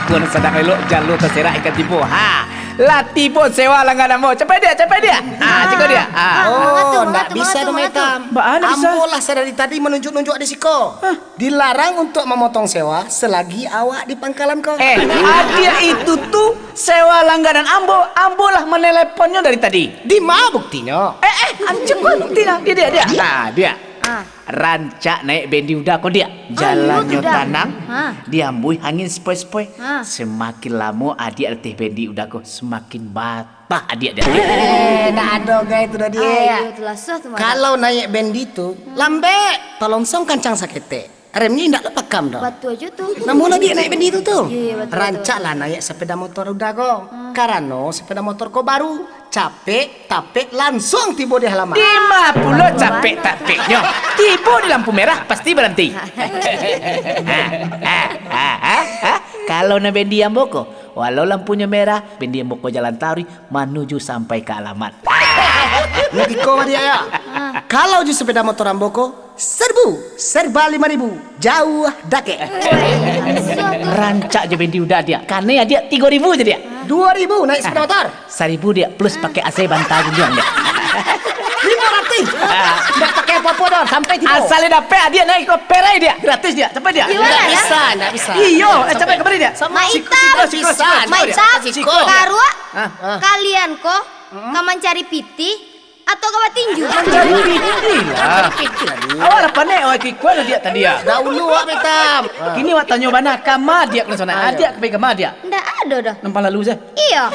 Kun sedang elok jalur terserak ikan tipu. Ha. Lah tipu sewa langganan mo. Cepat dia. Cekak dia. Oh, ndak bisa dong Hitam. Bagaimana bisa? Ambolah saya dari tadi menunjuk-nunjuk adisiko. Dilarang untuk memotong sewa selagi awak di pangkalan kau. Dia itu tuh sewa langganan Ambo lah meneleponnya dari tadi. Di mana buktinya? Anjing gua buktinya. Dia. Nah, dia. Rancak naik bendi udah kok dia. Jalannya tanam. Dia ambui angin sepoi-sepoi. Semakin lama adik letih bendi udah kok semakin batah adik dia. Ndak ada guys itu dah dia. Kalau naik bendi itu lambe, tolong song kancang sakete. Remnya ndak lepakam dah. Batu aja tuh. Namun lagi naik bendi itu tuh. Iya, betul, Rancak lah naik sepeda motor udah kok. Karena sepeda motor kau baru capek tapi langsung tiba di halaman. 50 capek-capeknya. Tiba di lampu merah pasti berhenti. Kalau na bendi Amboko, walau lampunya merah, bendi Amboko jalan tari menuju sampai ke alamat. Lagi kau dia ya. Kalau ju sepeda motor Amboko, serba 5.000, jauh dake. Rancak je bendi udah dia. Karena ya dia 3.000 je dia. 2.000 naik sepeda motor. 1.000 dia plus pakai AC bantal juga dia. 500. Ndak pakai apa-apa dah sampai tiba. Asalnya dapat dia naik ke perai dia. Gratis dia. Cepat dia. Ndak bisa. Iyo, cepat kembali dia. Karua, kalian kok kaman cari piti atau kawan tinju? Mencari piti lah. Awal apa nih? Awal kikuan dia tadi ya. Dahulu wak Hitam. Kini wak tanya mana kama dia ke sana. Dia ke kama dia. Ndak ada dah. Nampak lalu saya. Iya.